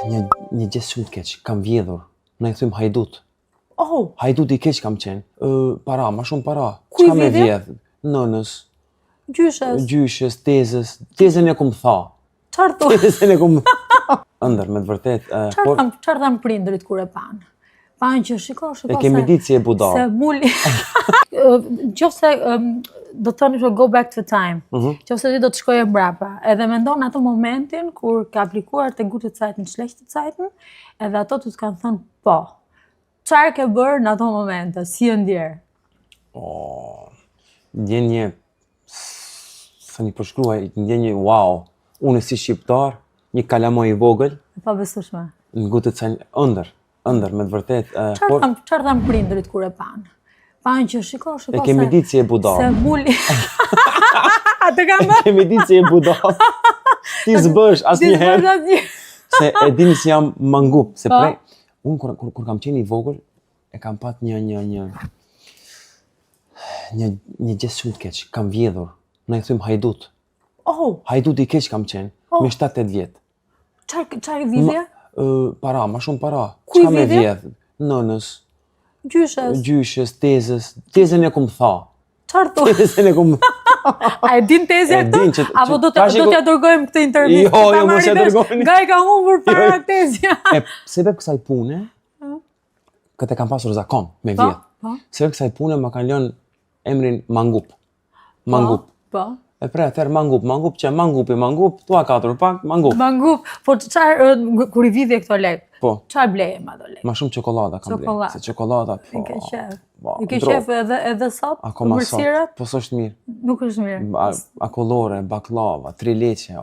Një gjë shumë të keq, kam vjedhur. Ne i thym hajdut. Oh, Hajdut i keq kam qenë. Para, ma shumë para. Ku i Çka me vjedhje? vjedh? Nënës, gjyshes. tezës. Tezën e kum tha. Çfarë thua? Tezën e kum ëndër, me të vërtet. Çfarë than prindrit kur e pan? Pan që shiko E kemi ditë si e budall. se muli. Qofse do të thoni go back to time. Qofse ti do të shkoje mbrapa, edhe mendon atë momentin kur ka aplikuar te gute Zeiten, schlechte Zeiten, edhe ato të kanë thënë po. Çfarë ke bërë në ato momente? Si e ndjer? Ndjenje, sa një përshkruaj, ndjenje wow. Unë si shqiptar, një kalamoj i vogël, E pabesueshme. në gute Zeiten, ëndër, me të vërtet. Çfarë than prindrit kur e pan? Pan që shiko E kemi ditë si e budall. se muli. Atë kam bërë. Kemi ditë si e budall. Ti s'bësh asnjëherë. Se e dini si jam mangup, se prej. Unë kur kam qenë i vogël, e kam pat një gjë shumë të keq, kam vjedhur. Ne i thym hajdut. Oh, Hajdut i keq kam qenë, me 7-8 vjet. çfarë vjedhje? Para, ma shumë para. Ku i Çka me vjedhje? vjedh? Nënës, Gjyshes. tezës. Tezën e kum tha. Çfarë thua? Tezën e kum A e din tezja E din që- këtë? Apo do tash t'ja dërgojmë këtë intervistë? Jo, ta mos marri e vesh, dërgojni. Nga e ka humbur para tezja. Sebeb kësaj pune, këtë e kam pasur zakon me vjedh. Po. Sebeb kësaj pune më kanë lënë emrin mangup. Mangup. Po. E pre atëherë mangup, që mangup, tua 4 pak, mangup. Mangup. Po çfarë kur i vidhje këto lek? Po, Çfarë bleje me ato lek? ma shumë çokolada kam bler. Çokolada. Se çokolada, po. I ke qef. Po, I ke ndro. qef edhe sot? Akoma sot. Mërsirët? Po s'është mirë. Nuk është mirë. Akollore, baklava, trileqe,